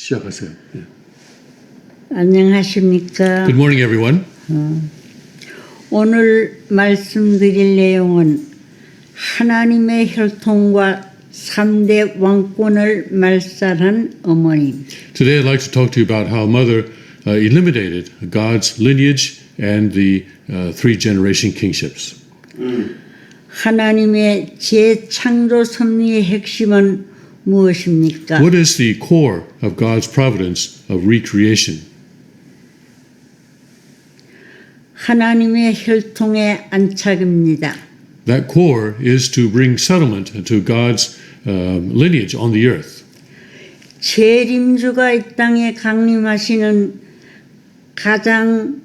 시작하세요. 예. 안녕하십니까. Good morning, everyone. 오늘 말씀드릴 내용은 하나님의 혈통과 3대 왕권을 말살한 어머님. Today I'd like to talk to you about how Mother eliminated God's lineage and the Three Generation Kingships. 하나님의 재창조 섭리의 핵심은 무엇입니까? What is the core of God's providence of recreation? 하나님의 혈통의 안착입니다. That core is to bring settlement to God's lineage on the earth. 재림주가 이 땅에 강림하시는 가장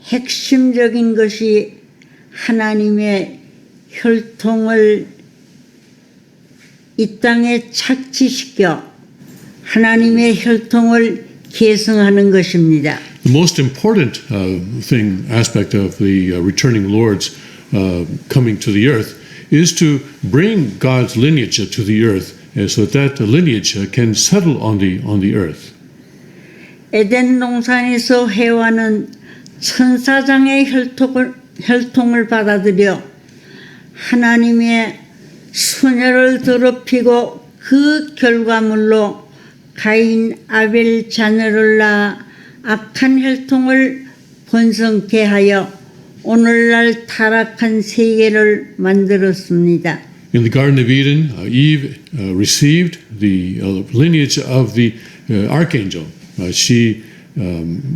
핵심적인 것이 하나님의 혈통을 이 땅에 착지시켜 하나님의 혈통을 계승하는 것입니다. The most important aspect of the returning Lord's coming to the earth is to bring God's lineage to the earth so that the lineage can settle on the earth. 에덴 동산에서 해와는 천사장의 혈통을 받아들여 하나님의 수녀를 더럽히고 그 결과물로 가인 아벨 자녀를 낳아 악한 혈통을 번성케 하여 오늘날 타락한 세계를 만들었습니다. In the Garden of Eden, Eve received the lineage of the archangel. She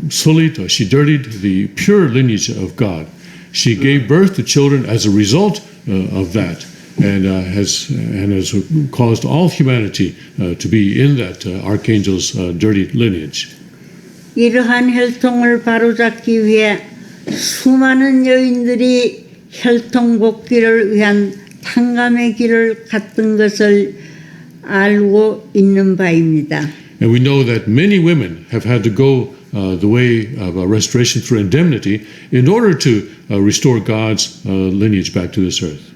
sullied, she dirtied the pure lineage of God. She gave birth to children as a result of that, and has caused all humanity to be in that archangel's dirty lineage. 이러한 혈통을 바로잡기 위해 수많은 여인들이 혈통 복귀를 위한 탕감의 길을 갔던 것을 알고 있는 바입니다. And we know that many women have had to go the way of restoration through indemnity in order to restore God's lineage back to this earth.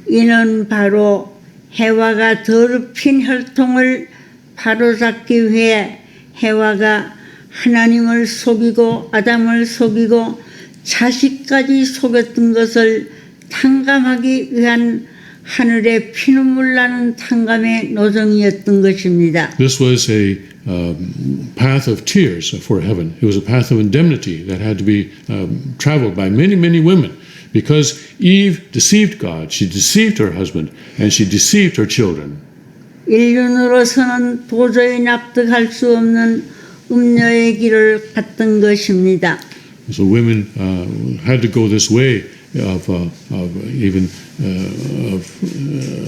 이는 바로 해와가 더럽힌 혈통을 바로잡기 위해 해와가 하나님을 속이고 아담을 속이고 자식까지 속였던 것을 탕감하기 위한 하늘의 피눈물 나는 탕감의 노정이었던 것입니다. This was a path of tears for heaven. It was a path of indemnity that had to be traveled by many, many women because Eve deceived God, she deceived her husband, and she deceived her children. 인륜으로서는 도저히 납득할 수 없는 음녀의 길을 갔던 것입니다. So women had to go this way of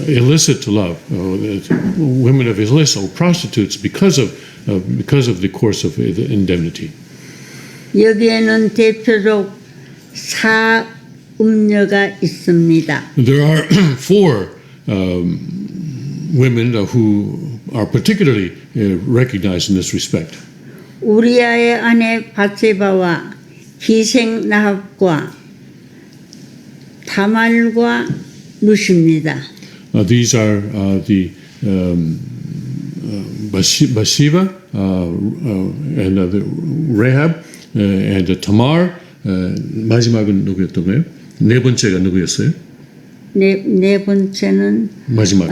illicit love, women of illicit or prostitutes because of the course of indemnity. 여기에는 대표적 사음녀가 있습니다. There are four women who are particularly recognized in this respect. 우리아의 아내 바세바와 기생 나합과 다말과 룻입니다. These are the Bathsheba and the Rahab and Tamar. 마지막은 누구였던 거예요? 네 번째가 누구였어요? 네 번째는 마지막.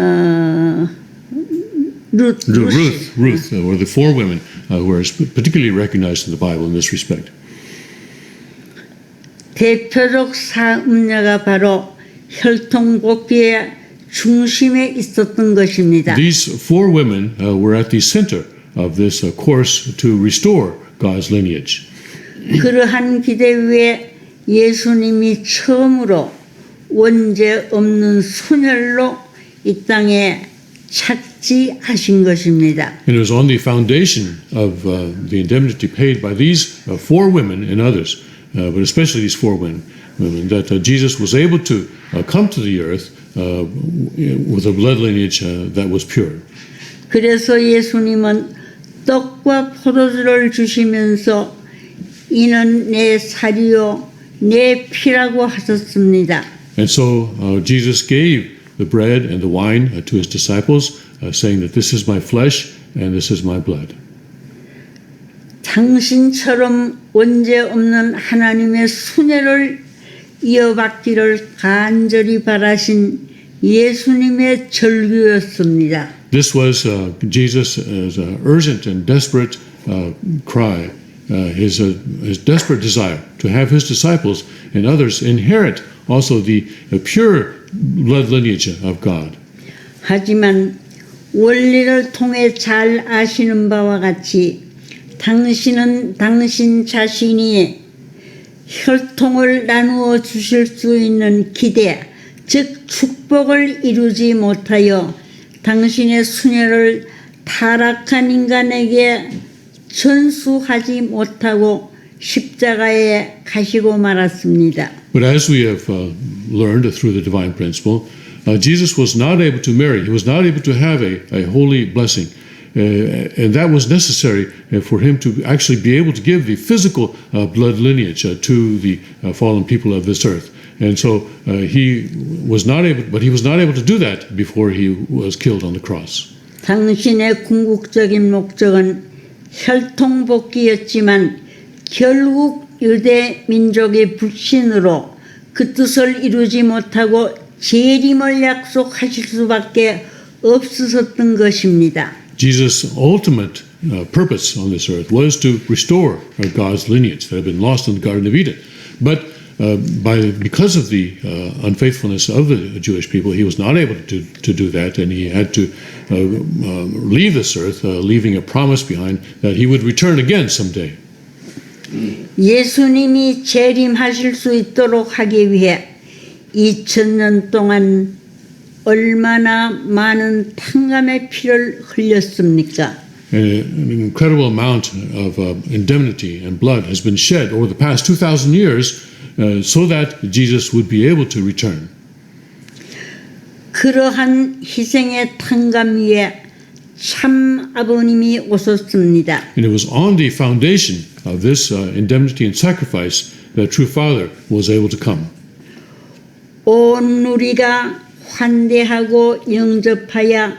Ruth were the four women who are particularly recognized in the Bible in this respect. 대표적 사음녀가 바로 혈통 복귀의 중심에 있었던 것입니다. These four women were at the center of this course to restore God's lineage. 그러한 기대 위에 예수님이 처음으로 원죄 없는 순혈로 이 땅에 착지하신 것입니다. And it was on the foundation of the indemnity paid by these four women and others, but especially these four women, that Jesus was able to come to the earth with a blood lineage that was pure. 그래서 예수님은 떡과 포도주를 주시면서 이는 내 살이요 내 피라고 하셨습니다. And so Jesus gave the bread and the wine to his disciples, saying that this is my flesh and this is my blood. 당신처럼 원죄 없는 하나님의 순회를 이어받기를 간절히 바라신 예수님의 절규였습니다. This was Jesus' urgent and desperate cry, his desperate desire to have his disciples and others inherit also the pure blood lineage of God. 하지만 원리를 통해 잘 아시는 바와 같이 당신은 당신 자신이 혈통을 나누어 주실 수 있는 기대, 즉 축복을 이루지 못하여 당신의 순회를 타락한 인간에게 전수하지 못하고 십자가에 가시고 말았습니다. But as we have learned through the divine principle, Jesus was not able to marry. He was not able to have a holy blessing. And that was necessary for him to actually be able to give the physical blood lineage to the fallen people of this earth. And so he was not able to do that before he was killed on the cross. 당신의 궁극적인 목적은 혈통 복귀였지만 결국 유대 민족의 불신으로 그 뜻을 이루지 못하고 재림을 약속하실 수밖에 없었던 것입니다. Jesus' ultimate purpose on this earth was to restore God's lineage that had been lost in the Garden of Eden. But because of the unfaithfulness of the Jewish people, he was not able to do that, and he had to leave this earth, leaving a promise behind that he would return again someday. 예수님이 재림하실 수 있도록 하기 위해 2000년 동안 얼마나 많은 탕감의 피를 흘렸습니까? An incredible amount of indemnity and blood has been shed over the past 2,000 years so that Jesus would be able to return. 그러한 희생의 탕감 위에 참 아버님이 오셨습니다. And it was on the foundation of this indemnity and sacrifice that true Father was able to come. 온 누리가 환대하고 영접하여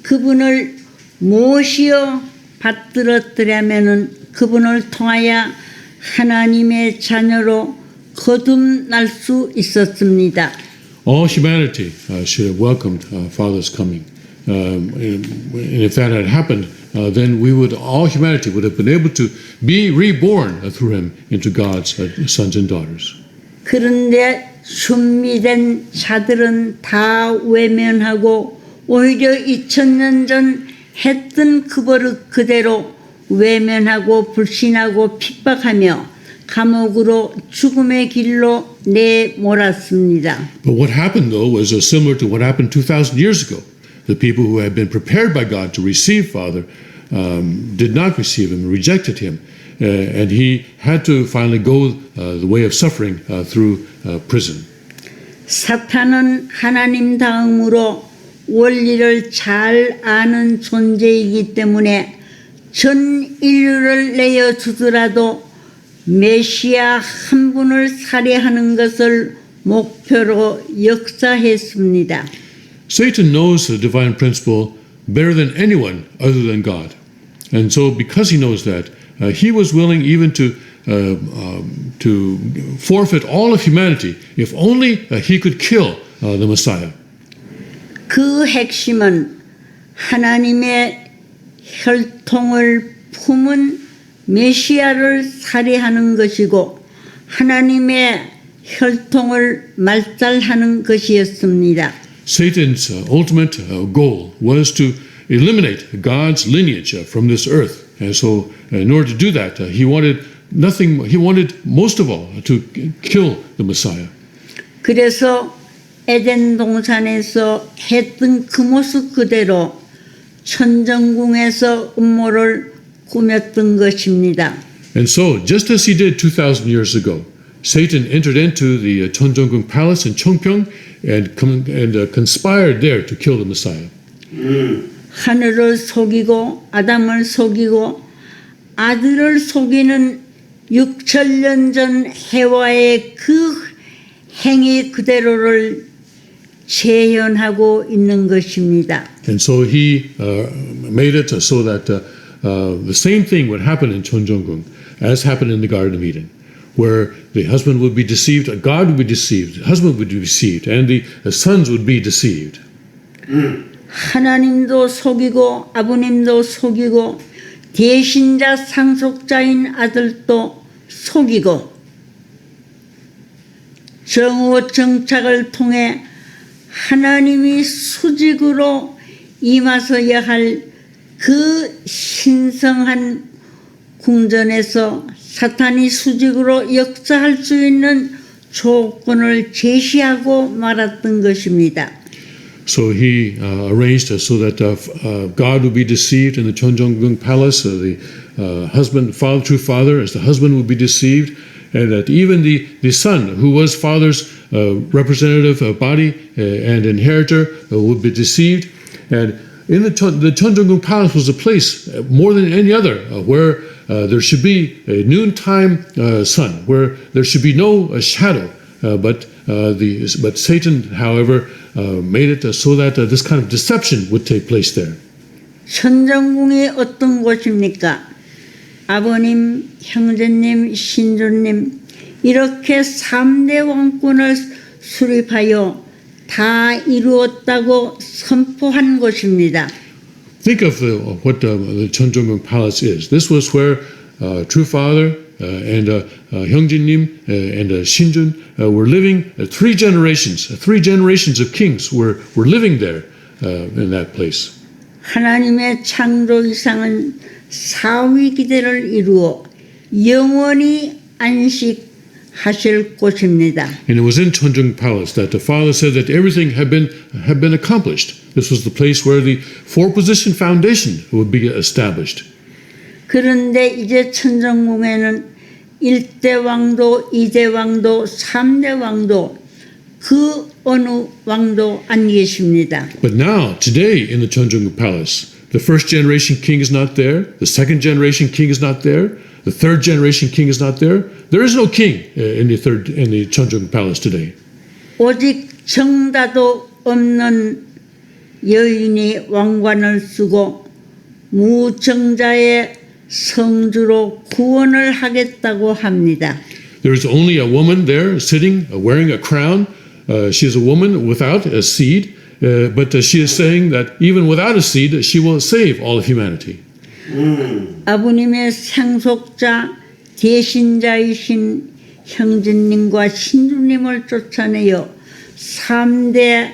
그분을 모시어 받들었더라면은 그분을 통하여 하나님의 자녀로 거듭날 수 있었습니다. All humanity should have welcomed Father's coming. And if that had happened, then all humanity would have been able to be reborn through him into God's sons and daughters. 그런데 준비된 자들은 다 외면하고 오히려 2000년 전 했던 그 버릇 그대로 외면하고 불신하고 핍박하며 감옥으로 죽음의 길로 내몰았습니다. But what happened though was similar to what happened 2,000 years ago. The people who had been prepared by God to receive Father did not receive him, rejected him. And he had to finally go the way of suffering through prison. 사탄은 하나님 다음으로 원리를 잘 아는 존재이기 때문에 전 인류를 내어주더라도 메시아 한 분을 살해하는 것을 목표로 역사했습니다. Satan knows the divine principle better than anyone other than God. And so because he knows that, he was willing even to forfeit all of humanity if only he could kill the Messiah. 그 핵심은 하나님의 혈통을 품은 메시아를 살해하는 것이고 하나님의 혈통을 말살하는 것이었습니다. Satan's ultimate goal was to eliminate God's lineage from this earth. And so in order to do that, he wanted most of all to kill the Messiah. 그래서 에덴 동산에서 했던 그 모습 그대로 천정궁에서 음모를 꾸몄던 것입니다. And so, just as he did 2,000 years ago, Satan entered into the Cheonjeonggung Palace in Cheongpyeong and conspired there to kill the Messiah. 하늘을 속이고 아담을 속이고 아들을 속이는 6,000년 전 해와의 그 행위 그대로를 재현하고 있는 것입니다. And so he made it so that the same thing would happen in 천정궁 as happened in the Garden of Eden, where the husband would be deceived, God would be deceived, the husband would be deceived, and the sons would be deceived. 하나님도 속이고 아버님도 속이고 대신자 상속자인 아들도 속이고 정오 정착을 통해 하나님이 수직으로 임하셔야 할 그 신성한 궁전에서 사탄이 수직으로 역사할 수 있는 조건을 제시하고 말았던 것입니다. So he arranged so that God would be deceived in the Cheonjeonggung Palace, the husband, father, true father, as the husband would be deceived, and that even the son, who was father's representative body and inheritor, would be deceived. And in the Cheonjeonggung Palace was a place more than any other where there should be a noontime sun, where there should be no shadow. But Satan, however, made it so that this kind of deception would take place there. 천정궁이 어떤 곳입니까? 아버님, 형제님, 신주님 이렇게 3대 왕권을 수립하여 다 이루었다고 선포한 곳입니다. Think of what the Cheonjeonggung Palace is. This was where True Father and Hyungjinim and Shinjun were living. Three generations of kings were living there in that place. 하나님의 창조 이상은 사위 기대를 이루어 영원히 안식하실 곳입니다. And it was in Cheonjeong Palace that the father said that everything had been accomplished. This was the place where the four-position foundation would be established. 그런데 이제 천정궁에는 1대 왕도, 2대 왕도, 3대 왕도 그 어느 왕도 안 계십니다. But now, today in the Cheonjeong Palace, the first generation king is not there, the second generation king is not there, the third generation king is not there. There is no king in the Cheonjeong Palace today. 오직 정다도 없는 여인이 왕관을 쓰고 무정자의 성주로 구원을 하겠다고 합니다. There is only a woman there sitting, wearing a crown. She is a woman without a seed, but she is saying that even without a seed, she will save all of humanity. 아버님의 상속자 대신자이신 형제님과 신주님을 쫓아내어 3대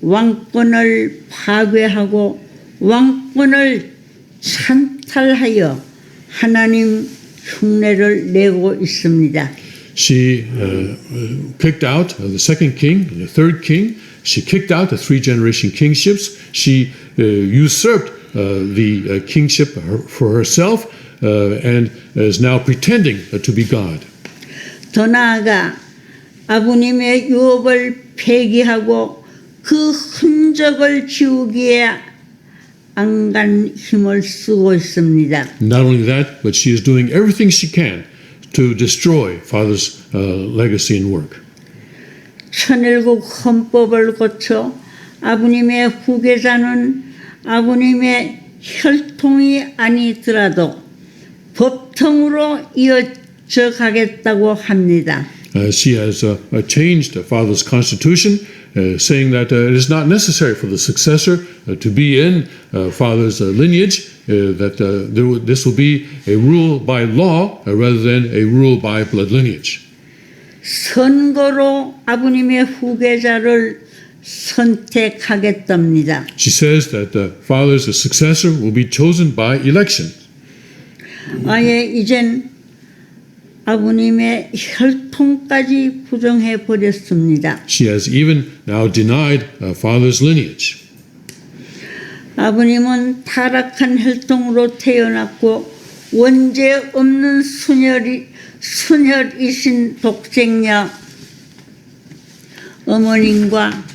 왕권을 파괴하고 왕권을 찬탈하여 하나님 흉내를 내고 있습니다. She kicked out the second king, the third king. She kicked out the Three Generation Kingships. She usurped the kingship for herself and is now pretending to be God. 더 나아가 아버님의 유업을 폐기하고 그 흔적을 지우기에 안간 힘을 쓰고 있습니다. Not only that, but she is doing everything she can to destroy Father's legacy and work. 천일국 헌법을 고쳐 아버님의 후계자는 아버님의 혈통이 아니더라도 법통으로 이어져 가겠다고 합니다. She has changed Father's constitution, saying that it is not necessary for the successor to be in Father's lineage, that this will be a rule by law rather than a rule by blood lineage. 선거로 아버님의 후계자를 선택하겠답니다. She says that the Father's successor will be chosen by election. 아예 이젠 아버님의 혈통까지 부정해 버렸습니다. She has even now denied Father's lineage. 아버님은 타락한 혈통으로 태어났고 원죄 없는 순혈이신 독생녀 어머님과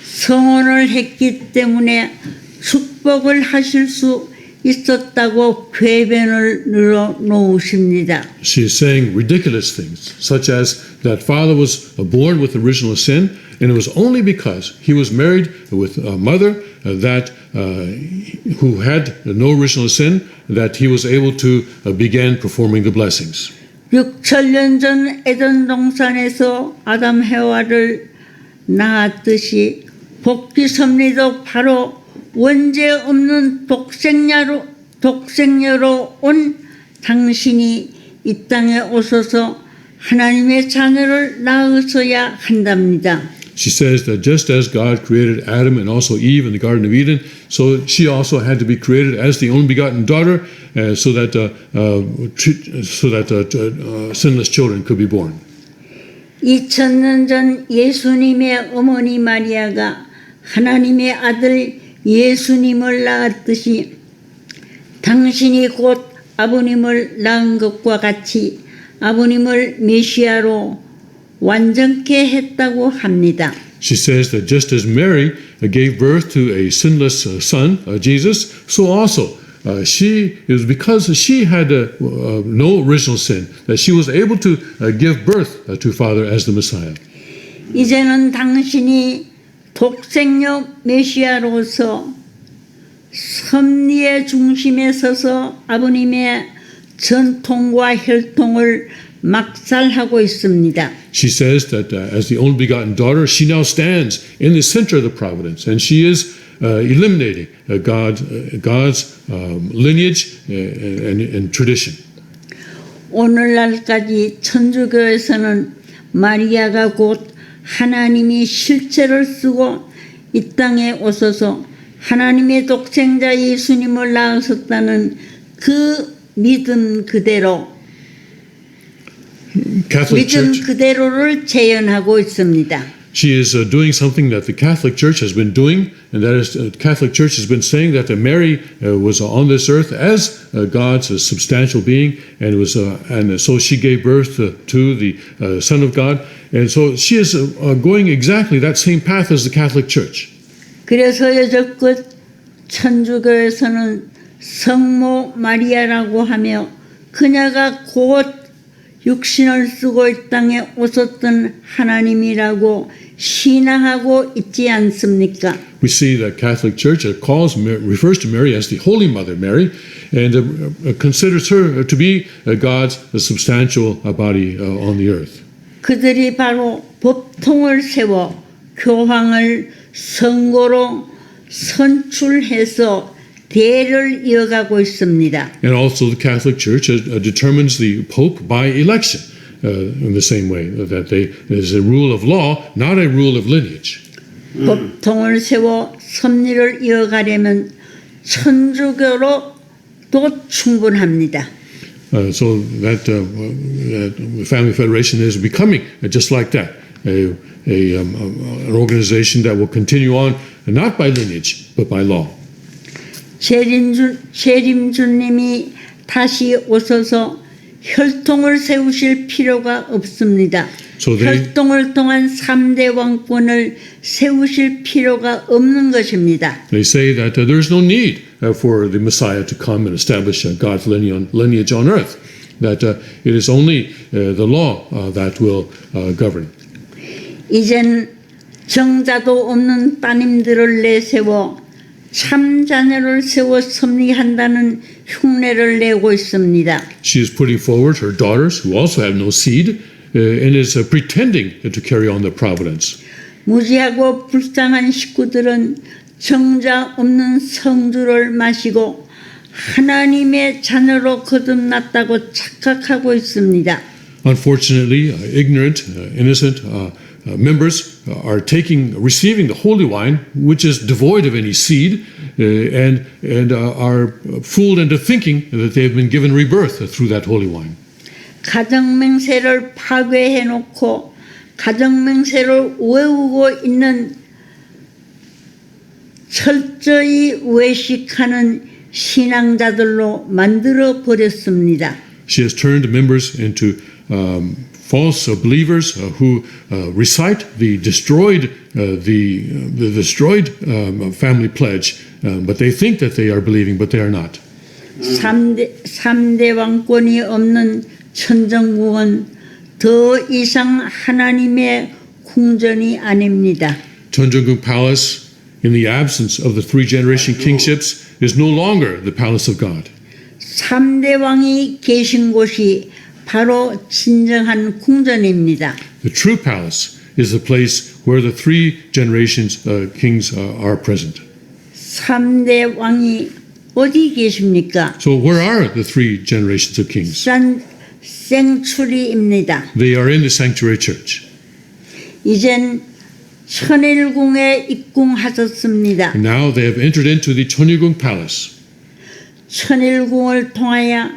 성혼을 했기 때문에 축복을 하실 수 있었다고 궤변을 늘어놓으십니다. She is saying ridiculous things, such as that father was born with original sin, and it was only because he was married with a mother who had no original sin that he was able to begin performing the blessings. 6,000년 전 에덴 동산에서 아담 해와를 낳았듯이 복귀 섭리도 바로 원죄 없는 독생녀로 온 당신이 이 땅에 오셔서 하나님의 자녀를 낳으셔야 한답니다. She says that just as God created Adam and also Eve in the Garden of Eden, so she also had to be created as the only begotten daughter, so that sinless children could be born. 2000년 전 예수님의 어머니 마리아가 하나님의 아들 예수님을 낳았듯이 당신이 곧 아버님을 낳은 것과 같이 아버님을 메시아로 완전케 했다고 합니다. She says that just as Mary gave birth to a sinless son, Jesus, so also it was because she had no original sin that she was able to give birth to Father as the Messiah. 이제는 당신이 독생녀 메시아로서 섭리의 중심에 서서 아버님의 전통과 혈통을 막살하고 있습니다. She says that as the only begotten daughter, she now stands in the center of the providence, and she is eliminating God's lineage and tradition. 오늘날까지 천주교에서는 마리아가 곧 하나님이 실체를 쓰고 이 땅에 오셔서 하나님의 독생자 예수님을 낳으셨다는 그 믿음 그대로를 재현하고 있습니다. She is doing something that the Catholic Church has been doing, and that is the Catholic Church has been saying that Mary was on this earth as God's substantial being, and so she gave birth to the Son of God, and so she is going exactly that same path as the Catholic Church. 그래서 여태껏 천주교에서는 성모 마리아라고 하며 그녀가 곧 육신을 쓰고 이 땅에 오셨던 하나님이라고 신앙하고 있지 않습니까? We see that Catholic Church refers to Mary as the Holy Mother Mary, and considers her to be God's substantial body on the earth. 그들이 바로 법통을 세워 교황을 선거로 선출해서 대를 이어가고 있습니다. And also the Catholic Church determines the Pope by election in the same way that there's a rule of law, not a rule of lineage. 법통을 세워 섭리를 이어가려면 천주교로도 충분합니다. So that Family Federation is becoming just like that, an organization that will continue on not by lineage but by law. 재림주님이 다시 오셔서 혈통을 세우실 필요가 없습니다. 혈통을 통한 3대 왕권을 세우실 필요가 없는 것입니다. They say that there's no need for the Messiah to come and establish God's lineage on earth, that it is only the law that will govern. 이젠 정자도 없는 따님들을 내세워 참 자녀를 세워 섭리한다는 흉내를 내고 있습니다. She is putting forward her daughters who also have no seed and is pretending to carry on the providence. 무지하고 불쌍한 식구들은 정자 없는 성주를 마시고 하나님의 자녀로 거듭났다고 착각하고 있습니다. Unfortunately, ignorant, innocent members are receiving the holy wine, which is devoid of any seed, and are fooled into thinking that they have been given rebirth through that holy wine. 가정맹세를 파괴해놓고 가정맹세를 외우고 있는 철저히 외식하는 신앙자들로 만들어 버렸습니다. She has turned members into false believers who recite the destroyed family pledge, but they think that they are believing, but they are not. 삼대 왕권이 없는 천정궁은 더 이상 하나님의 궁전이 아닙니다. Cheonjeongung Palace, in the absence of the Three Generation Kingships, is no longer the palace of God. 3대 왕이 계신 곳이 바로 진정한 궁전입니다. The true palace is the place where the three generations kings are present. 3대 왕이 어디 계십니까? So where are the three generations of kings? 생추리입니다. They are in the sanctuary church. 이젠 천일궁에 입궁하셨습니다. And now they have entered into the Cheonjeongung Palace. 천일궁을 통하여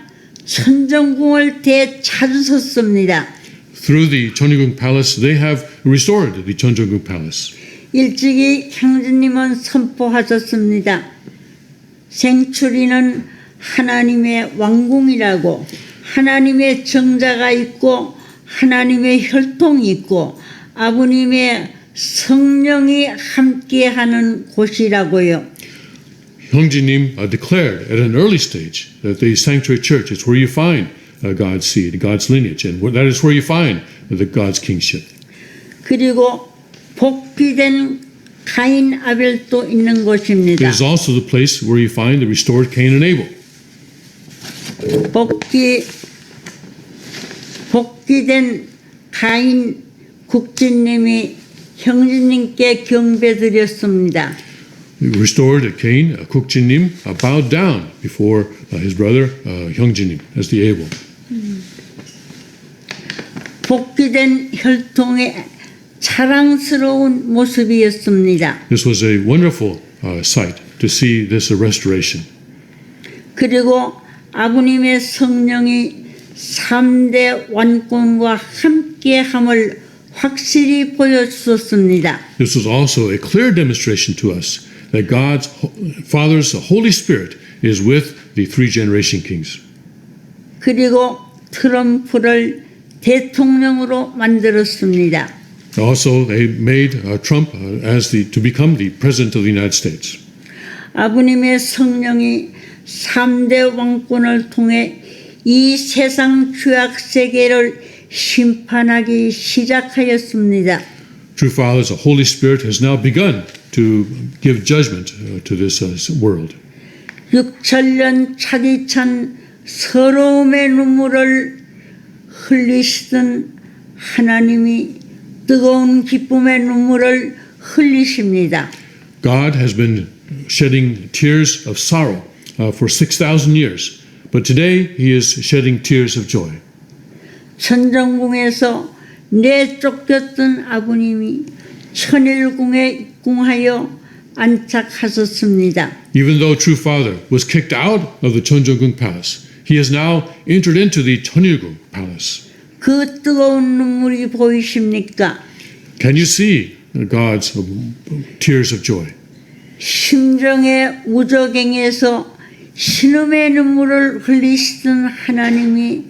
천정궁을 되찾으셨습니다. Through the Cheonjeongung Palace, they have restored the Cheonjeongung Palace. 일찍이 형제님은 선포하셨습니다. 생추리는 하나님의 왕궁이라고, 하나님의 정자가 있고 하나님의 혈통이 있고 아버님의 성령이 함께하는 곳이라고요. Hyungjinim declared at an early stage that the sanctuary church is where you find God's seed, God's lineage, and that is where you find the God's kingship. 그리고 복귀된 가인 아벨도 있는 It 곳입니다. is also the place where you find the restored Cain and Abel. 복귀된 가인 국진님이 형제님께 경배드렸습니다. Restored Cain, Kukjinim, bowed down before his brother Hyungjinim as the Abel. 복귀된 혈통의 자랑스러운 모습이었습니다. This was a wonderful sight to see this restoration. 그리고 아버님의 성령이 3대 왕권과 함께함을 확실히 보여주었습니다. This was also a clear demonstration to us that God's Father's Holy Spirit is with the three generation kings. 그리고 트럼프를 대통령으로 만들었습니다. Also, they made Trump to become the president of the United States. 아버님의 성령이 3대 왕권을 통해 이 세상 죄악 세계를 심판하기 시작하였습니다. True Father's Holy Spirit has now begun to give judgment to this world. 6,000년 차디찬 서러움의 눈물을 흘리시던 하나님이 뜨거운 기쁨의 눈물을 흘리십니다. God has been shedding tears of sorrow for 6,000 years, but today He is shedding tears of joy. 천정궁에서 내쫓겼던 아버님이 천일궁에 입궁하여 안착하셨습니다. Even though True Father was kicked out of the Cheonjeongung Palace, He has now entered into the Cheonjeongung Palace. 그 뜨거운 눈물이 보이십니까? Can you see God's tears of joy? 심정의 우저갱에서 신음의 눈물을 흘리시던 하나님이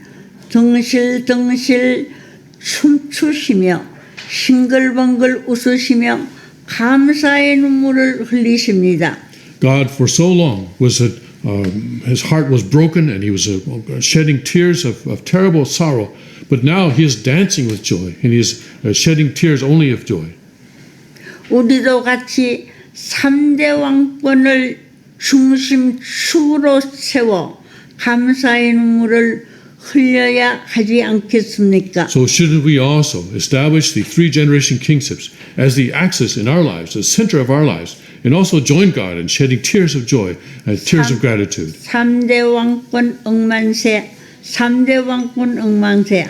덩실덩실 춤추시며 싱글벙글 웃으시며 감사의 눈물을 흘리십니다. God, for so long, his heart was broken and he was shedding tears of terrible sorrow, but now he is dancing with joy and he is shedding tears only of joy. 우리도 같이 3대 왕권을 중심축으로 세워 감사의 눈물을 흘려야 하지 않겠습니까? So shouldn't we also establish the three generation kingships as the axis in our lives, the center of our lives, and also join God in shedding tears of joy and tears of gratitude? 3대 왕권 억만세, 3대 왕권 억만세.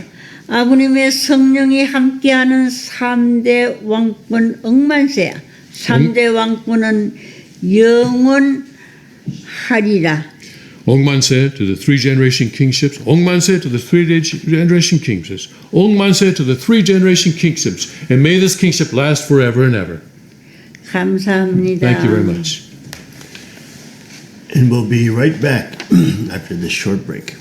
아버님의 성령이 함께하는 3대 왕권 억만세. 3대 왕권은 영원하리라. Ongmanse to the three generation kingships. Ongmanse to the three generation kingships. Ongmanse to the three generation kingships. And may this kingship last forever and ever. 감사합니다. Thank you very much. And we'll be right back after this short break.